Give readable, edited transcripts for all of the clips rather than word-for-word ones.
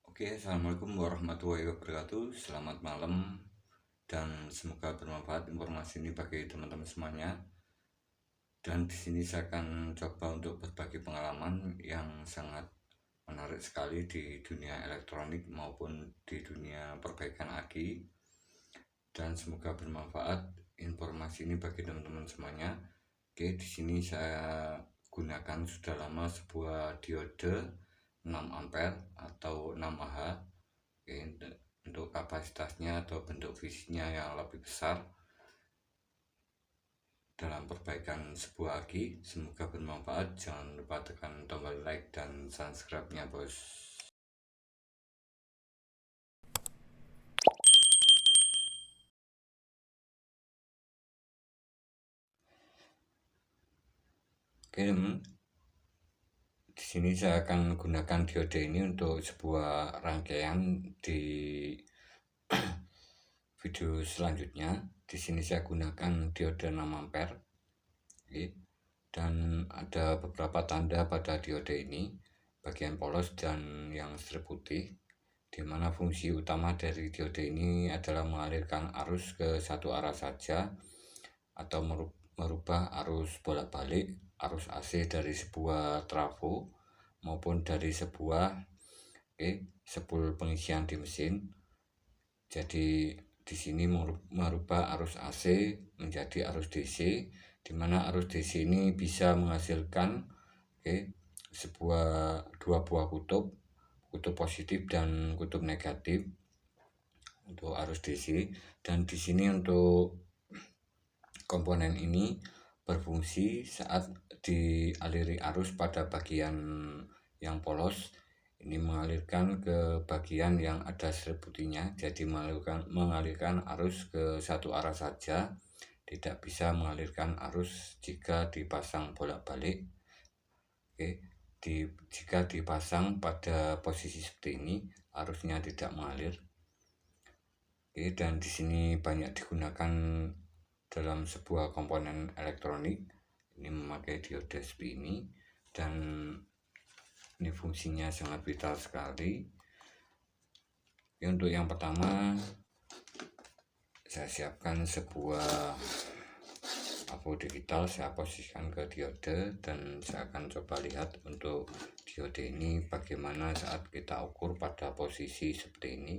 Oke, assalamualaikum warahmatullahi wabarakatuh. Selamat malam dan semoga bermanfaat informasi ini bagi teman-teman semuanya. Dan di sini saya akan coba untuk berbagi pengalaman yang sangat menarik sekali di dunia elektronik maupun di dunia perbaikan aki. Dan semoga bermanfaat informasi ini bagi teman-teman semuanya. Oke, di sini saya gunakan sudah lama sebuah diode 6 ampere atau 6 Ah. Oke, untuk kapasitasnya atau bentuk visinya yang lebih besar dalam perbaikan sebuah aki. Semoga bermanfaat. Jangan lupa tekan tombol like dan subscribe-nya, bos. Oke, teman. Di sini saya akan gunakan diode ini untuk sebuah rangkaian di video selanjutnya. Di sini saya gunakan diode 6 ampere. Oke. Dan ada beberapa tanda pada diode ini, bagian polos dan yang strip putih, di mana fungsi utama dari diode ini adalah mengalirkan arus ke satu arah saja atau merubah arus bolak-balik arus AC dari sebuah trafo maupun dari sebuah spool pengisian di mesin. Jadi di sini merubah arus AC menjadi arus DC, di mana arus DC ini bisa menghasilkan dua buah kutub positif dan kutub negatif untuk arus DC. Dan di sini untuk komponen ini berfungsi saat dialiri arus pada bagian yang polos, ini mengalirkan ke bagian yang ada strip putihnya, jadi mengalirkan arus ke satu arah saja, tidak bisa mengalirkan arus jika dipasang bolak-balik. Jika dipasang pada posisi seperti ini, arusnya tidak mengalir. Dan di sini banyak digunakan dalam sebuah komponen elektronik. Ini memakai diode seperti ini, dan ini fungsinya sangat vital sekali. Untuk yang pertama, saya siapkan sebuah lampu digital, saya posisikan ke diode, dan saya akan coba lihat untuk diode ini bagaimana saat kita ukur pada posisi seperti ini.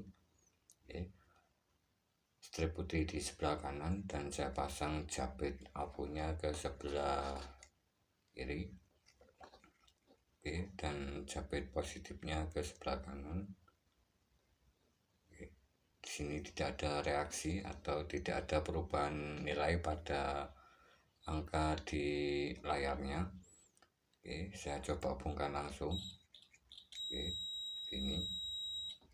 Strip putih di sebelah kanan, dan saya pasang jabit lampunya ke sebelah kiri. Dan jabit positifnya ke sebelah kanan. Di sini tidak ada reaksi atau tidak ada perubahan nilai pada angka di layarnya. Saya coba hubungkan langsung. Ini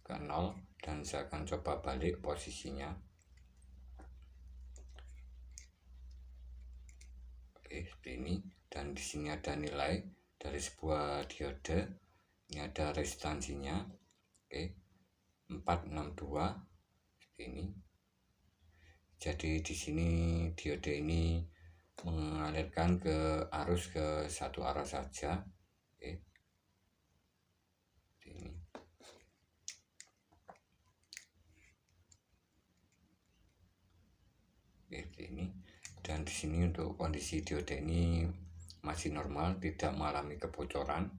ke 0, dan saya akan coba balik posisinya. Seperti ini. Dan di sini ada nilai dari sebuah diode. Ini ada resistansinya. 462 seperti ini. Jadi di sini diode ini mengalirkan ke arus ke satu arah saja. Seperti ini. Seperti ini. Dan di sini untuk kondisi diode ini masih normal, tidak mengalami kebocoran,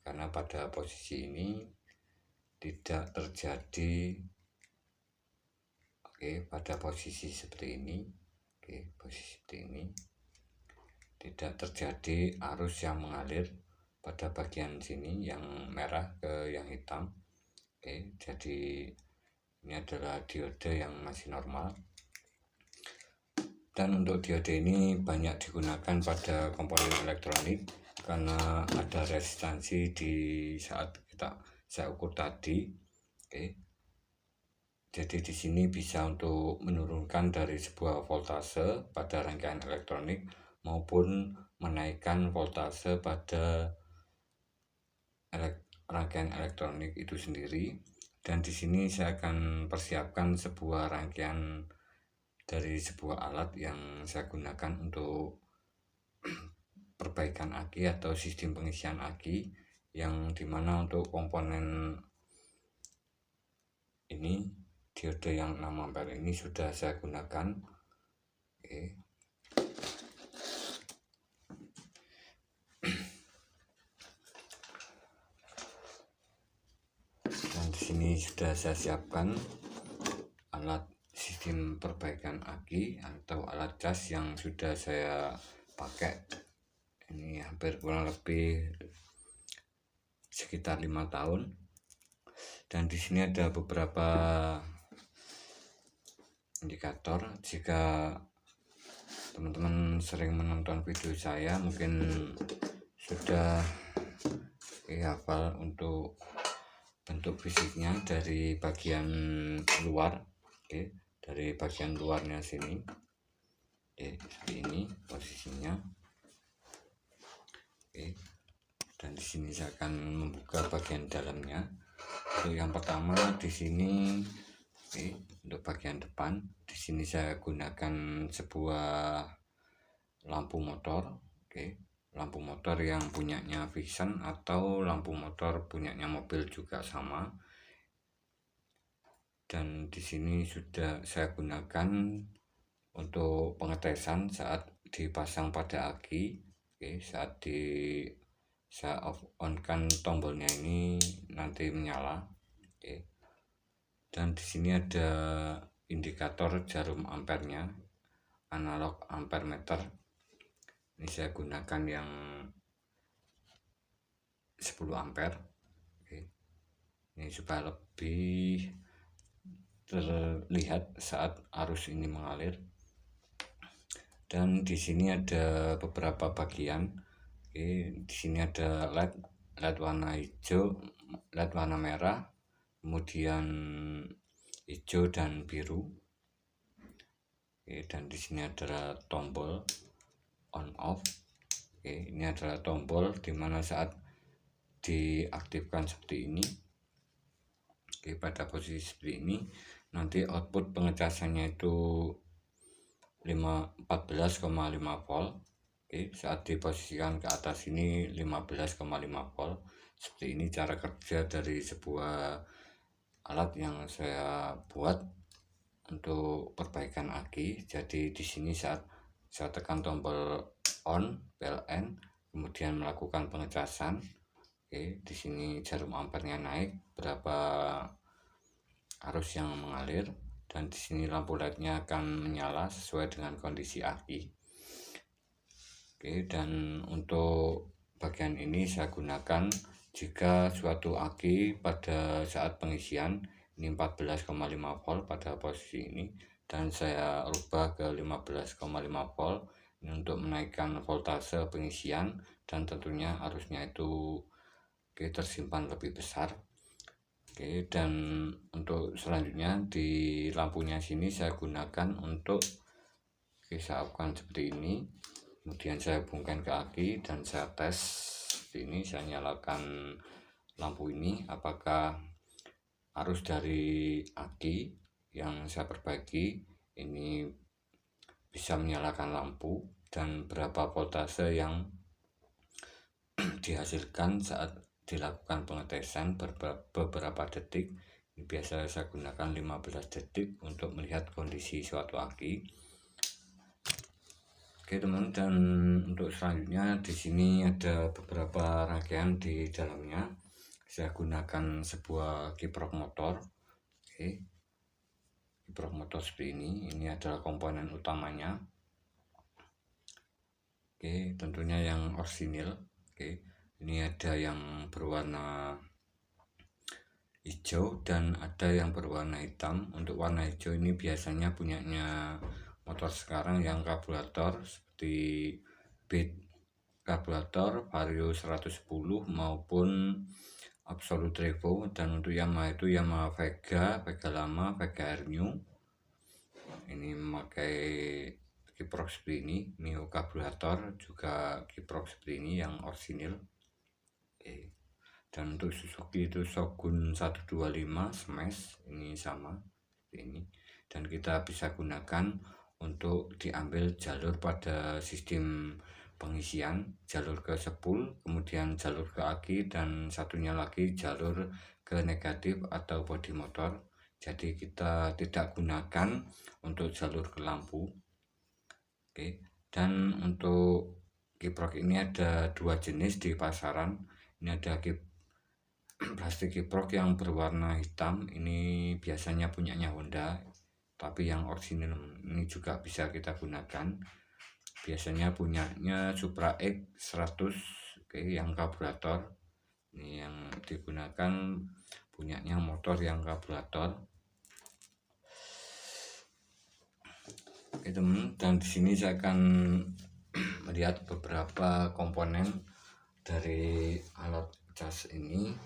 karena pada posisi ini tidak terjadi pada posisi seperti ini. Posisi seperti ini tidak terjadi arus yang mengalir pada bagian sini yang merah ke yang hitam. Jadi ini adalah diode yang masih normal. Dan untuk diode ini banyak digunakan pada komponen elektronik karena ada resistansi di saat saya ukur tadi. Jadi di sini bisa untuk menurunkan dari sebuah voltase pada rangkaian elektronik maupun menaikkan voltase pada rangkaian elektronik itu sendiri. Dan di sini saya akan persiapkan sebuah rangkaian dari sebuah alat yang saya gunakan untuk perbaikan aki atau sistem pengisian aki, yang dimana untuk komponen ini diode yang 6 ampere ini sudah saya gunakan. Oke. Dan di sini sudah saya siapkan alat sistem perbaikan aki atau alat cas yang sudah saya pakai. Ini hampir kurang lebih sekitar 5 tahun. Dan di sini ada beberapa indikator. Jika teman-teman sering menonton video saya, mungkin sudah hafal untuk bentuk fisiknya dari bagian luar. Oke, dari bagian luarnya sini. Oke, seperti ini posisinya. Oke, dan di sini saya akan membuka bagian dalamnya. Untuk yang pertama di sini, untuk bagian depan, di sini saya gunakan sebuah lampu motor. Lampu motor yang punyanya Vision atau lampu motor punyanya mobil juga sama. Dan di sini sudah saya gunakan untuk pengetesan saat dipasang pada aki. Saat saya on kan tombolnya ini nanti menyala. Dan di sini ada indikator jarum ampernya, analog ampere meter. Ini saya gunakan yang 10 ampere. Ini supaya lebih terlihat saat arus ini mengalir. Dan di sini ada beberapa bagian. Di sini ada LED warna hijau, LED warna merah, kemudian hijau dan biru. Dan di sini adalah tombol on off. Ini adalah tombol dimana saat diaktifkan seperti ini. Pada posisi seperti ini, nanti output pengecasannya itu 14,5 volt. Saat diposisikan ke atas ini 15,5 volt. Seperti ini cara kerja dari sebuah alat yang saya buat untuk perbaikan aki. Jadi di sini saat saya tekan tombol on PLN, kemudian melakukan pengecasan. Di sini jarum ampernya naik berapa arus yang mengalir, dan di sini lampu LED-nya akan menyala sesuai dengan kondisi aki. Dan untuk bagian ini saya gunakan jika suatu aki pada saat pengisian ini 14,5 volt pada posisi ini, dan saya rubah ke 15,5 volt ini untuk menaikkan voltase pengisian, dan tentunya arusnya itu tersimpan lebih besar. Dan untuk selanjutnya di lampunya sini saya gunakan untuk saya lakukan seperti ini. Kemudian saya hubungkan ke aki dan saya tes seperti ini. Saya nyalakan lampu ini apakah arus dari aki yang saya perbaiki ini bisa menyalakan lampu, dan berapa voltase yang dihasilkan saat dilakukan pengetesan beberapa detik. Ini biasa saya gunakan 15 detik untuk melihat kondisi suatu aki. Teman, dan untuk selanjutnya di sini ada beberapa rangkaian di dalamnya. Saya gunakan sebuah kiprok motor. Kiprok motor seperti ini. Ini adalah komponen utamanya. Tentunya yang orsinil. Ini ada yang berwarna hijau dan ada yang berwarna hitam. Untuk warna hijau ini biasanya punyanya motor sekarang yang karburator seperti Beat karburator Vario 110 maupun Absolute Revo. Dan untuk Yamaha itu Yamaha Vega lama, Vega Air New. Ini memakai kiprok seperti ini. Mio karburator juga kiprok seperti ini yang orsinil. Dan untuk Suzuki itu Shogun 125 Smash, ini sama seperti ini. Dan kita bisa gunakan untuk diambil jalur pada sistem pengisian, jalur ke spool, kemudian jalur ke aki, dan satunya lagi jalur ke negatif atau bodi motor. jadi kita tidak gunakan untuk jalur ke lampu. Oke, dan untuk kiprok ini ada 2 jenis di pasaran. Ini ada plastik kiprok yang berwarna hitam, ini biasanya punyanya Honda, tapi yang original ini juga bisa kita gunakan. Biasanya punyanya Supra X 100, oke, yang karburator. Ini yang digunakan punyanya motor yang karburator. Oke teman, dan di sini saya akan melihat beberapa komponen dari alat cas ini.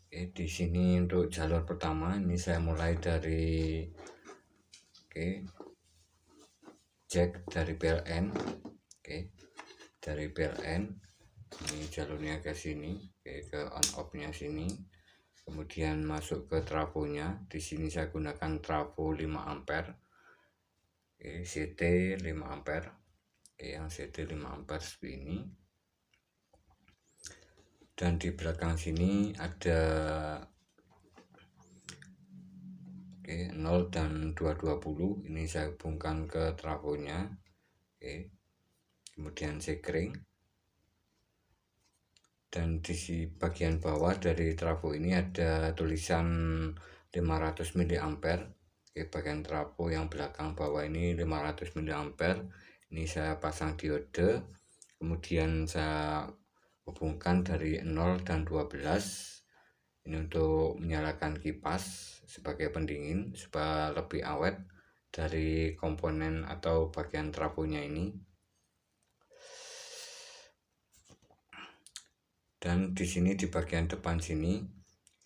Oke, di sini untuk jalur pertama ini saya mulai dari jack dari PLN. Oke, dari PLN ini jalurnya ke sini, ke on off nya sini, kemudian masuk ke trafonya. Di sini saya gunakan trafo 5 ampere, CT 5 ampere, yang CT 5 ampere seperti ini. Dan di belakang sini ada 0 dan 220, ini saya hubungkan ke trafonya. Kemudian sekring, dan di bagian bawah dari trafo ini ada tulisan 500 mA. Bagian trafo yang belakang bawah ini 500 mA. Ini saya pasang diode, kemudian saya hubungkan dari 0 dan 12. Ini untuk menyalakan kipas sebagai pendingin supaya lebih awet dari komponen atau bagian trafonya ini. Dan di sini di bagian depan sini,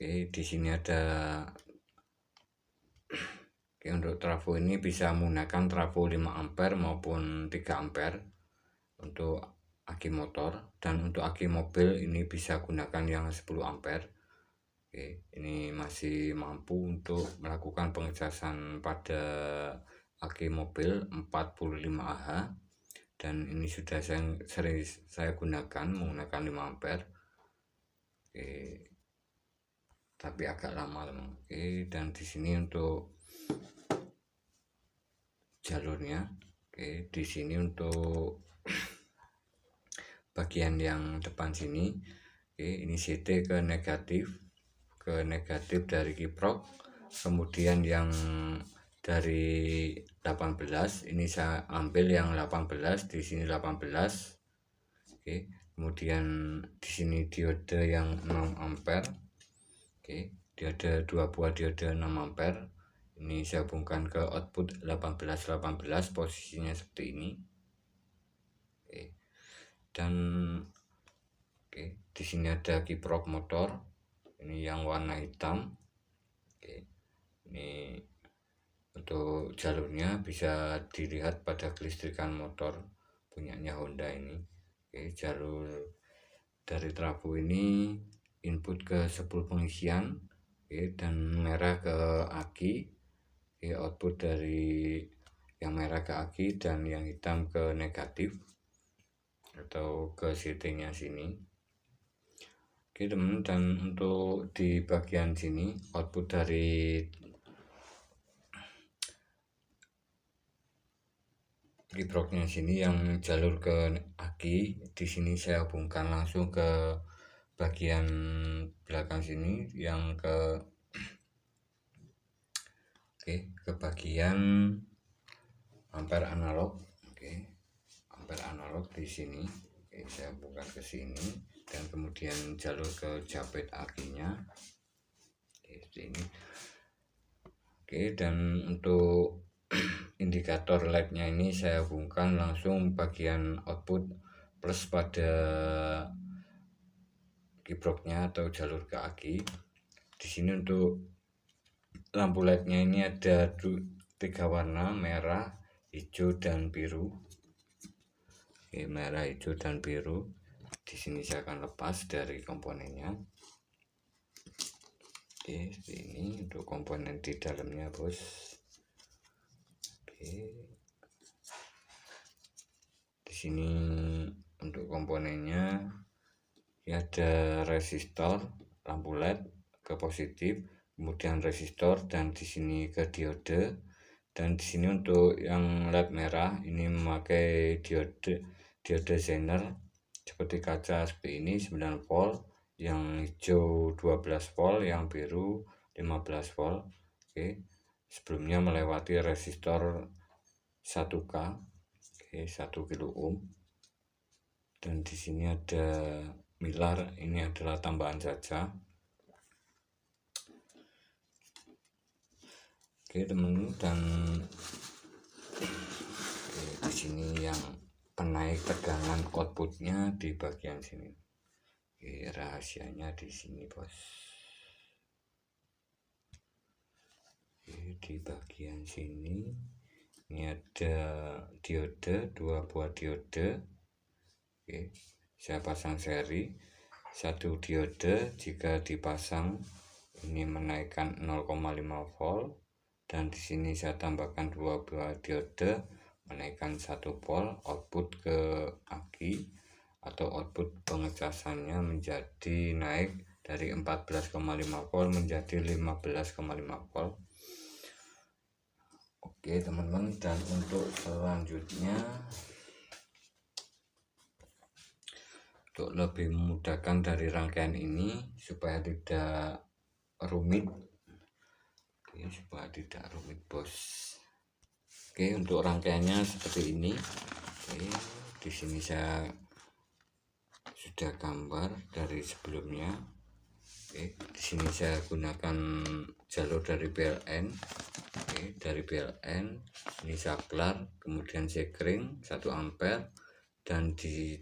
di sini ada untuk trafo ini bisa menggunakan trafo 5 ampere maupun 3 ampere untuk aki motor, dan untuk aki mobil ini bisa gunakan yang 10 ampere. Ini masih mampu untuk melakukan pengecasan pada aki mobil 45 Ah, dan ini sudah sering saya gunakan menggunakan 5 ampere. Tapi agak lama teman. Dan di sini untuk jalurnya, di sini untuk bagian yang depan sini, ini CT ke negatif dari kiprok. Kemudian yang dari 18 ini saya ambil yang 18, di sini 18. Kemudian di sini diode yang 6 ampere. Diode 2 buah diode 6 ampere. Ini saya hubungkan ke output 18 posisinya seperti ini. Dan di sini ada kiprok motor. Ini yang warna hitam. Ini untuk jalurnya bisa dilihat pada kelistrikan motor punyanya Honda ini. Jalur dari trafo ini input ke 10 pengisian, dan merah ke aki, output dari yang merah ke aki dan yang hitam ke negatif atau ke CT nya sini. Teman, dan untuk di bagian sini output dari kiproknya sini yang jalur ke aki, di sini saya hubungkan langsung ke bagian belakang sini yang ke bagian ampere analog. Ampere analog di sini. Saya hubungkan ke sini, dan kemudian jalur ke japet akinya seperti ini. Dan untuk indikator LED-nya ini saya hubungkan langsung bagian output plus pada kiproknya atau jalur ke aki. Di sini untuk lampu LED-nya ini ada 3 warna, merah, hijau, dan biru. Merah, hijau, dan biru. Di sini saya akan lepas dari komponennya. Ini untuk komponen di dalamnya, bos. Di sini untuk komponennya ada resistor, lampu LED ke positif, kemudian resistor, dan di sini ke diode. Dan di sini untuk yang LED merah ini memakai diode Zener seperti kaca seperti ini 9 volt, yang hijau 12 volt, yang biru 15 volt. Oke, sebelumnya melewati resistor 1K, oke, 1 kilo ohm. Dan di sini ada milar, ini adalah tambahan saja. Oke teman, dan di sini yang penaik tegangan outputnya di bagian sini. Oke, rahasianya di sini bos. Oke, di bagian sini ini ada diode, 2 buah diode. Oke, saya pasang seri. 1 diode jika dipasang ini menaikkan 0,5 volt. Dan di sini saya tambahkan 2 buah diode menaikkan 1 volt, output ke aki atau output pengecasannya menjadi naik dari 14,5 volt menjadi 15,5 volt. Oke teman-teman, dan untuk selanjutnya untuk lebih memudahkan dari rangkaian ini supaya tidak rumit. Oke, supaya tidak rumit bos. Oke, untuk rangkaiannya seperti ini. Oke, di sini saya sudah gambar dari sebelumnya. Oke, di sini saya gunakan jalur dari PLN. Oke, dari PLN ini saklar, kemudian sekring 1 ampere, dan di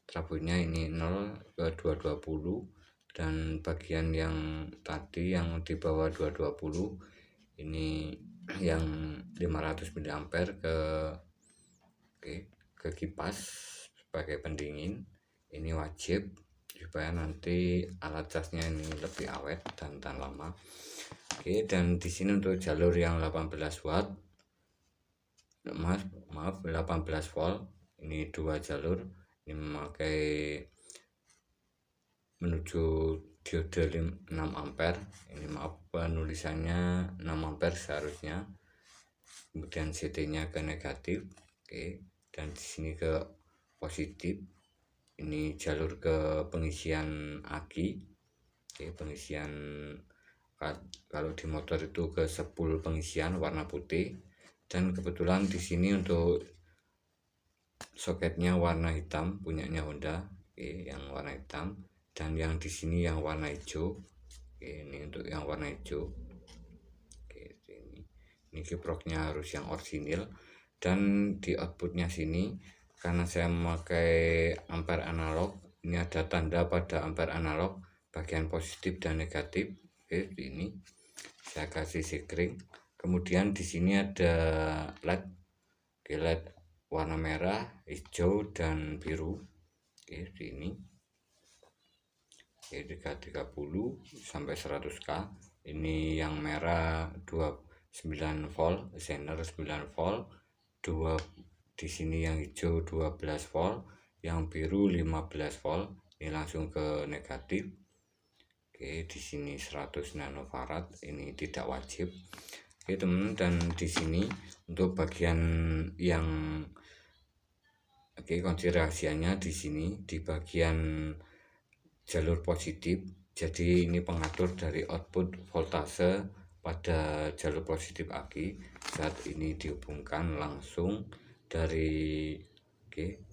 trafonya ini 0 ke 220. Dan bagian yang tadi yang di bawah 220 ini yang 500 mA ke kipas sebagai pendingin. Ini wajib supaya nanti alat casnya ini lebih awet dan tahan lama. Oke, dan di sini untuk jalur yang 18 watt, maaf 18 volt, ini 2 jalur. Ini memakai menuju diode 6 ampere. Ini maaf penulisannya 6 ampere seharusnya. Kemudian CT-nya ke negatif. Oke, dan di sini ke positif. Ini jalur ke pengisian aki. Oke, pengisian kalau di motor itu ke spool pengisian warna putih. Dan kebetulan di sini untuk soketnya warna hitam, punyanya Honda. Oke, yang warna hitam. Dan yang di sini yang warna hijau. Oke, ini untuk yang warna hijau. Oke, ini kiproknya harus yang orisinil. Dan di outputnya sini, karena saya memakai ampere analog, ini ada tanda pada ampere analog bagian positif dan negatif. Oke, ini saya kasih sekring. Kemudian di sini ada LED. Oke, LED warna merah, hijau, dan biru. Oke, ini. Oke, 330 sampai 100K. Ini yang merah 29 volt, Zener 9 volt. Di sini yang hijau 12 volt, yang biru 15 volt. Ini langsung ke negatif. Oke, di sini 100 nanofarad, ini tidak wajib. Oke teman, dan di sini untuk bagian yang kunci rahasianya di sini di bagian jalur positif. Jadi ini pengatur dari output voltase pada jalur positif aki. Saat ini dihubungkan langsung dari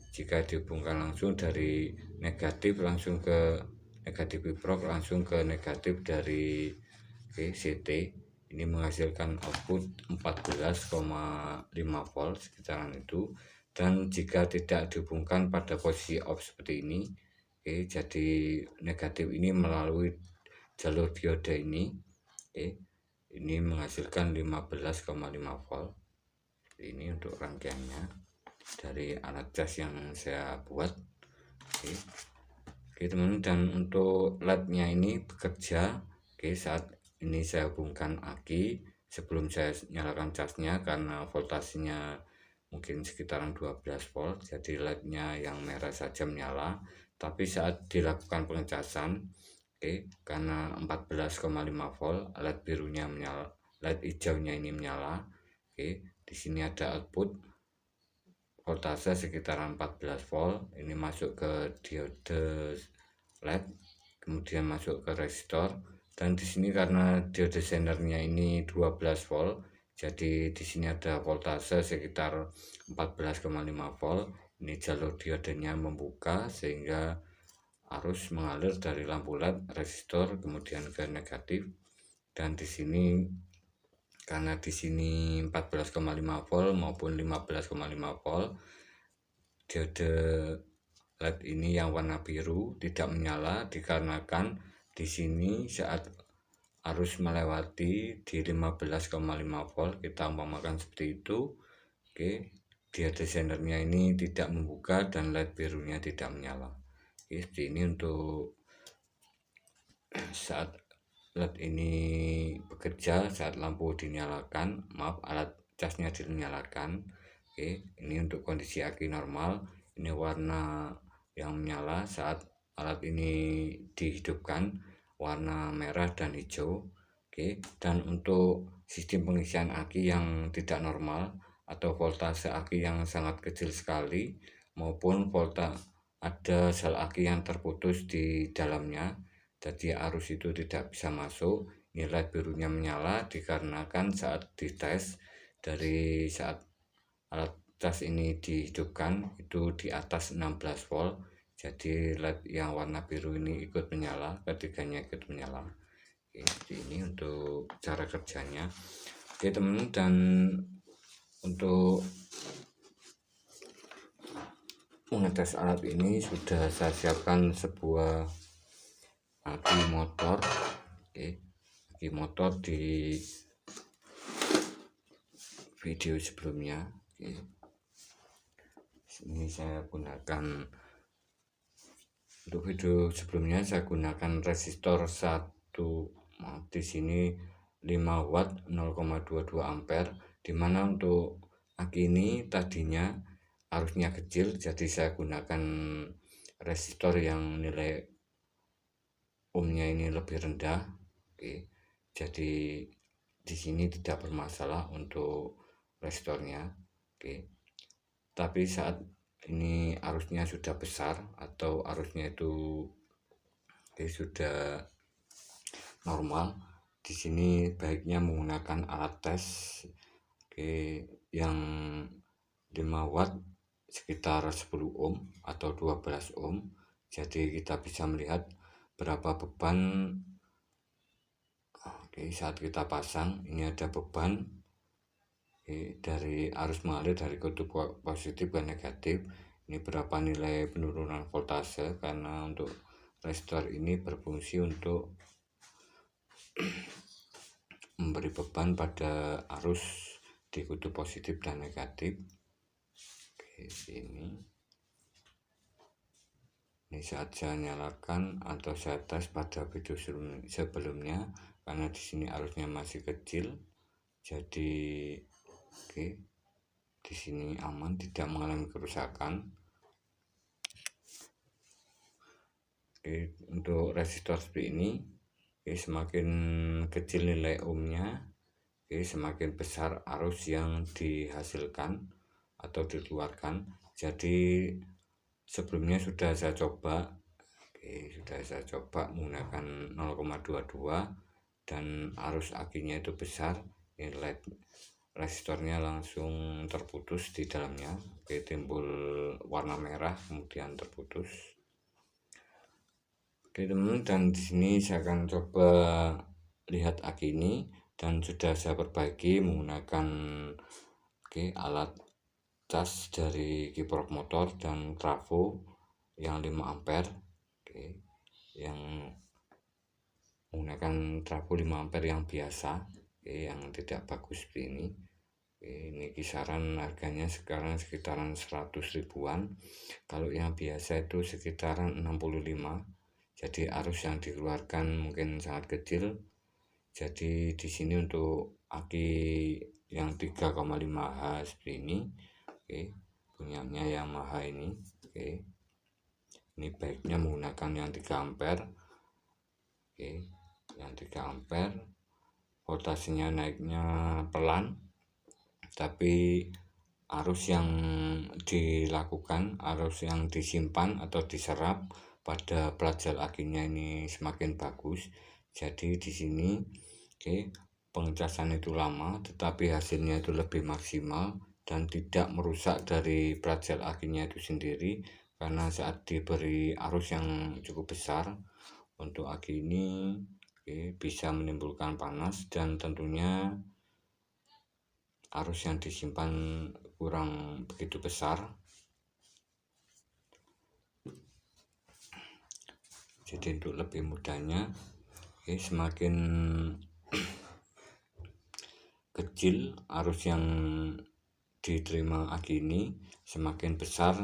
jika dihubungkan langsung dari negatif langsung ke negatif kiprok, langsung ke negatif dari CT. Ini menghasilkan output 14,5 volt sekitaran itu. Dan jika tidak dihubungkan pada posisi off seperti ini, jadi negatif ini melalui jalur diode ini, ini menghasilkan 15,5 volt. Ini untuk rangkaiannya dari alat cas yang saya buat. Oke teman, dan untuk LED-nya ini bekerja. Saat ini saya hubungkan aki sebelum saya nyalakan casnya, karena voltasenya mungkin sekitaran 12 volt, jadi LED-nya yang merah saja menyala. Tapi saat dilakukan pengecasan, Oke, karena 14,5 volt, LED birunya menyala, LED hijaunya ini menyala. Oke, di sini ada output voltase sekitaran 14 volt. Ini masuk ke diode LED, kemudian masuk ke resistor. Dan di sini karena diode sendernya ini 12 volt, jadi di sini ada voltase sekitar 14,5 volt. Ini jalur diodenya membuka sehingga arus mengalir dari lampu LED resistor kemudian ke negatif. Dan di sini karena di sini 14,5 volt maupun 15,5 volt, diode LED ini yang warna biru tidak menyala dikarenakan di sini saat arus melewati di 15,5 volt, kita umpamakan seperti itu. Oke, diode sendernya ini tidak membuka dan LED birunya tidak menyala. Oke, seperti ini untuk saat LED ini bekerja, saat lampu dinyalakan, maaf, alat casnya dinyalakan. Oke, ini untuk kondisi aki normal. Ini warna yang menyala saat alat ini dihidupkan, warna merah dan hijau. Oke, dan untuk sistem pengisian aki yang tidak normal atau voltase aki yang sangat kecil sekali maupun ada sel aki yang terputus di dalamnya, jadi arus itu tidak bisa masuk. Nilai birunya menyala dikarenakan saat dites, dari saat alat cas ini dihidupkan itu di atas 16 volt, jadi LED yang warna biru ini ikut menyala, ketiganya ikut menyala. Oke, ini untuk cara kerjanya. Oke teman, dan untuk mengetes alat ini sudah saya siapkan sebuah aki motor. Oke, aki motor di video sebelumnya. Oke, ini saya gunakan, untuk video sebelumnya saya gunakan resistor 1, di sini 5 watt 0,22 ampere, dimana untuk aki ini tadinya arusnya kecil, jadi saya gunakan resistor yang nilai ohmnya ini lebih rendah. Oke, jadi di sini tidak bermasalah untuk resistornya. Oke, tapi saat ini arusnya sudah besar atau arusnya itu sudah normal, di sini baiknya menggunakan alat tes yang 5 watt sekitar 10 ohm atau 12 ohm. Jadi kita bisa melihat berapa beban. Saat kita pasang ini ada beban dari arus mengalir dari kutub positif ke negatif. Ini berapa nilai penurunan voltase, karena untuk resistor ini berfungsi untuk memberi beban pada arus di kutub positif dan negatif. Ini saat saya nyalakan atau saya tes pada video sebelumnya, karena di sini arusnya masih kecil, jadi di sini aman, tidak mengalami kerusakan. Untuk resistor seperti ini, semakin kecil nilai ohmnya, semakin besar arus yang dihasilkan atau dikeluarkan. Jadi sebelumnya sudah saya coba, menggunakan 0,22 dan arus akinya itu besar, nilai resistornya langsung terputus di dalamnya. Timbul warna merah kemudian terputus. Oke teman, dan di sini saya akan coba lihat aki ini, dan sudah saya perbaiki menggunakan alat cas dari kiprok motor dan trafo yang 5 ampere. Yang menggunakan trafo 5 ampere yang biasa, yang tidak bagus seperti ini. Ini kisaran harganya sekarang sekitaran 100 ribuan. Kalau yang biasa itu sekitaran 65. Jadi arus yang dikeluarkan mungkin sangat kecil. Jadi di sini untuk aki yang 3,5H seperti ini, punyanya Yamaha ini. Ini baiknya menggunakan yang 3 ampere. Oke, yang 3 ampere, voltasenya naiknya pelan, tapi arus yang disimpan atau diserap pada plat sel akinya ini semakin bagus. Jadi di sini pengecasan itu lama, tetapi hasilnya itu lebih maksimal dan tidak merusak dari plat sel akinya itu sendiri, karena saat diberi arus yang cukup besar untuk aki ini bisa menimbulkan panas, dan tentunya arus yang disimpan kurang begitu besar. Jadi untuk lebih mudahnya, semakin kecil arus yang diterima aki ini, semakin besar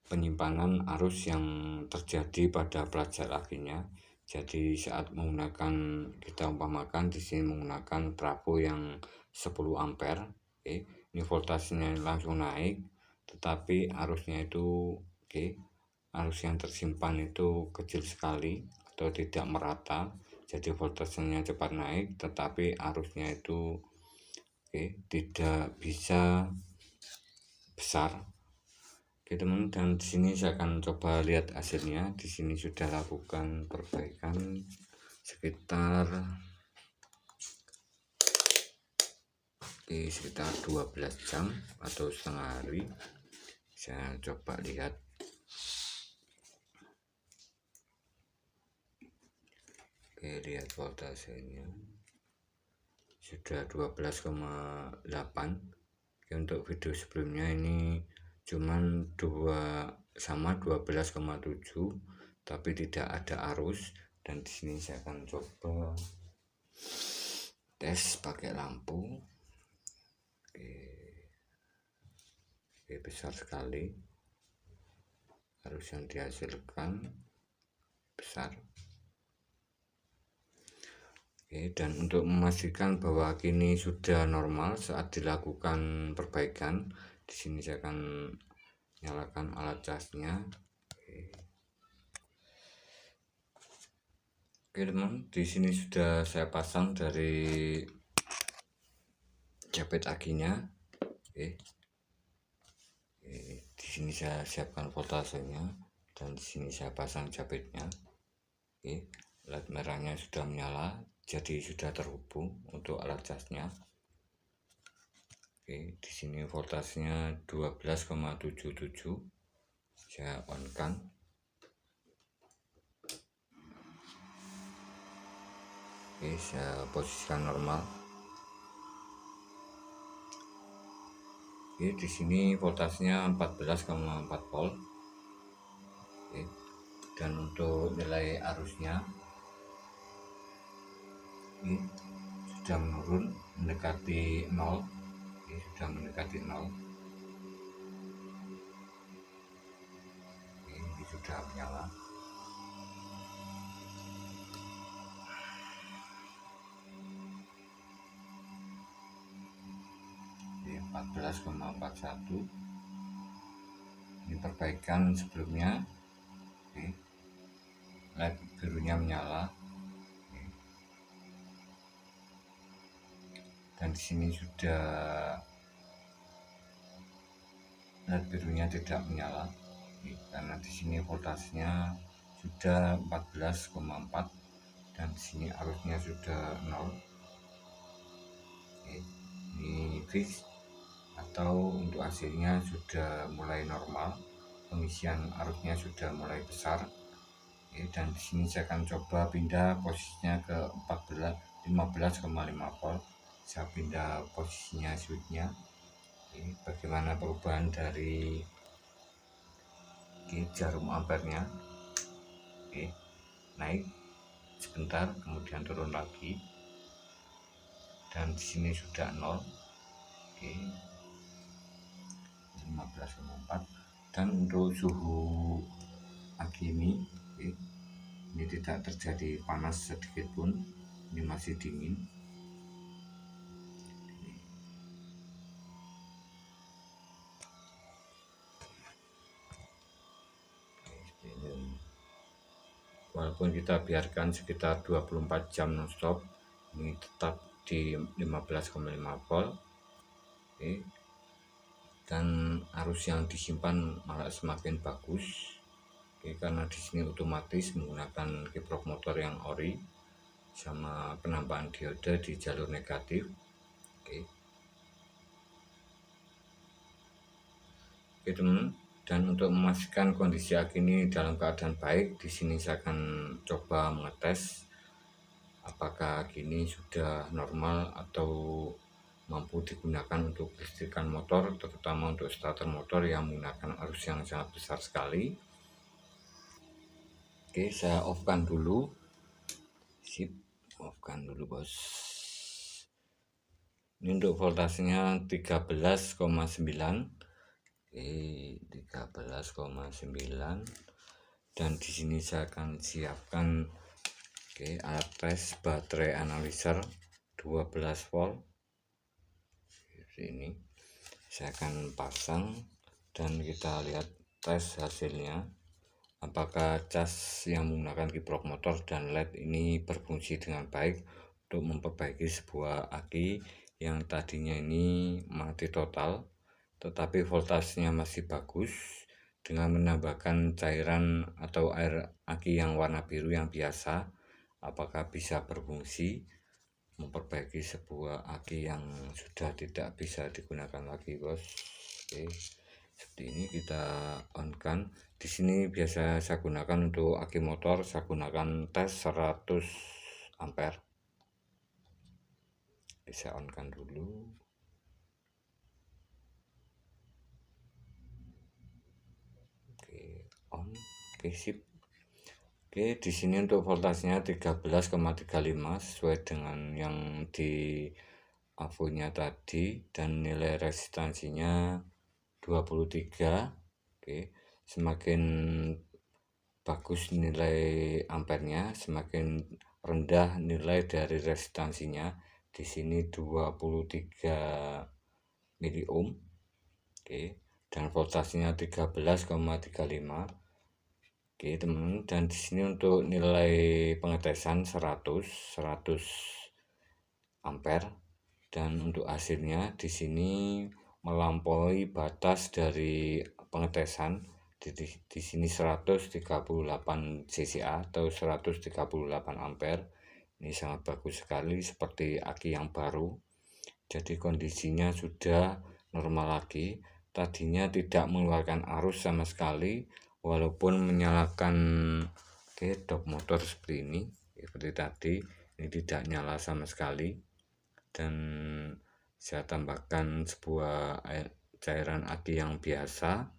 penyimpanan arus yang terjadi pada plat sel akinya. Jadi saat menggunakan, kita umpamakan di sini menggunakan trafo yang 10 ampere, ini voltasenya langsung naik, tetapi arusnya itu arus yang tersimpan itu kecil sekali atau tidak merata. Jadi voltasenya cepat naik, tetapi arusnya itu tidak bisa besar. Oke teman, dan di sini saya akan coba lihat hasilnya. Di sini sudah lakukan perbaikan sekitar 12 jam atau setengah hari. Saya coba lihat. Oke, lihat voltasenya sudah 12,8. Untuk video sebelumnya ini cuman 12,7, tapi tidak ada arus. Dan di sini saya akan coba tes pakai lampu. Oke, besar sekali arus yang dihasilkan, besar. Dan untuk memastikan bahwa kini sudah normal saat dilakukan perbaikan, di sini saya akan nyalakan alat casnya. Oke teman, di sini sudah saya pasang dari jepit akinya. Di sini saya siapkan voltasenya, dan di sini saya pasang jepitnya. LED merahnya sudah menyala, jadi sudah terhubung untuk alat casnya. Di sini voltasenya 12,77. Saya on kan. Saya posisikan normal. Di sini voltasenya 14,4 volt. Dan untuk nilai arusnya sudah menurun, mendekati 0. Sudah mendekati 0. Ini sudah menyala. Ini 14,41. Ini perbaikan sebelumnya. LED birunya menyala. Dan di sini sudah LED birunya tidak menyala, karena di sini voltasenya sudah 14,4 dan di sini arusnya sudah 0. Ini fix, atau untuk hasilnya sudah mulai normal, pengisian arusnya sudah mulai besar. Dan di sini saya akan coba pindah posisinya ke 15,5 volt. Saya pindah posisinya switchnya. Bagaimana perubahan dari jarum ampernya. Naik sebentar, kemudian turun lagi, dan di sini sudah 0. 15,4. Dan untuk suhu aki ini tidak terjadi panas sedikit pun, ini masih dingin. walaupun kita biarkan sekitar 24 jam nonstop, ini tetap di 15,5 volt. Oke. Dan arus yang disimpan malah semakin bagus. Oke, karena di sini otomatis menggunakan kiprok motor yang ori sama penambahan dioda di jalur negatif. Oke. Oke teman, dan untuk memastikan kondisi aki ini dalam keadaan baik, di sini saya akan coba mengetes apakah aki ini sudah normal atau mampu digunakan untuk listrikan motor, terutama untuk starter motor yang menggunakan arus yang sangat besar sekali. Oke, saya off-kan dulu. Sip, off-kan dulu bos. Ini untuk voltasenya 13,9. Oke, 13,9. Dan di sini saya akan siapkan alat tes baterai analyzer 12 volt. Ini saya akan pasang dan kita lihat tes hasilnya, apakah cas yang menggunakan kiprok motor dan LED ini berfungsi dengan baik untuk memperbaiki sebuah aki yang tadinya ini mati total tetapi voltasenya masih bagus, dengan menambahkan cairan atau air aki yang warna biru yang biasa. Apakah bisa berfungsi memperbaiki sebuah aki yang sudah tidak bisa digunakan lagi bos. Oke, seperti ini kita on kan. Di sini biasa saya gunakan untuk aki motor, saya gunakan tes 100 ampere. Saya on kan dulu. Oke, on. Oke, sip. Oke, di sini untuk voltasenya 13,35 sesuai dengan yang di avonya tadi, dan nilai resistansinya 23. Oke, semakin bagus nilai ampernya, semakin rendah nilai dari resistansinya. Di sini 23 mili ohm. Oke, dan voltasenya 13,35. Oke teman, dan di sini untuk nilai pengetesan 100 ampere, dan untuk hasilnya di sini melampaui batas dari pengetesan. Di sini 138 CCA atau 138 ampere. Ini sangat bagus sekali, seperti aki yang baru. Jadi kondisinya sudah normal lagi. Tadinya tidak mengeluarkan arus sama sekali, walaupun menyalakan dok motor seperti ini, seperti tadi ini tidak nyala sama sekali. Dan saya tambahkan sebuah cairan aki yang biasa,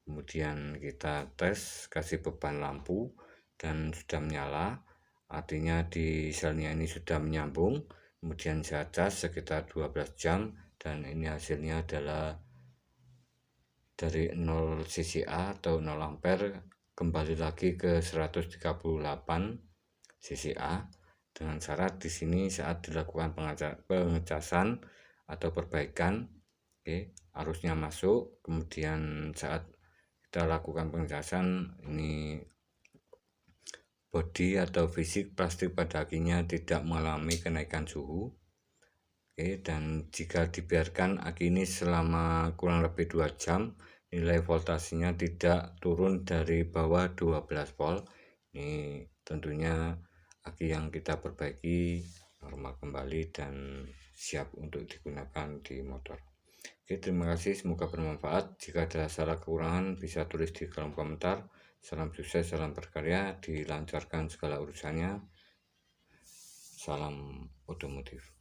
kemudian kita tes, kasih beban lampu, dan sudah menyala, artinya di selnya ini sudah menyambung. Kemudian saya cas sekitar 12 jam, dan ini hasilnya adalah dari 0 CCA atau 0 ampere kembali lagi ke 138 CCA, dengan syarat di sini saat dilakukan pengecasan atau perbaikan, arusnya masuk. Kemudian saat kita lakukan pengecasan, ini bodi atau fisik plastik pada akinya tidak mengalami kenaikan suhu. Dan jika dibiarkan aki ini selama kurang lebih 2 jam, nilai voltasenya tidak turun dari bawah 12 volt. Ini tentunya aki yang kita perbaiki normal kembali dan siap untuk digunakan di motor. Oke, terima kasih, semoga bermanfaat. Jika ada salah kekurangan bisa tulis di kolom komentar. Salam sukses, salam berkarya, dilancarkan segala urusannya. Salam otomotif.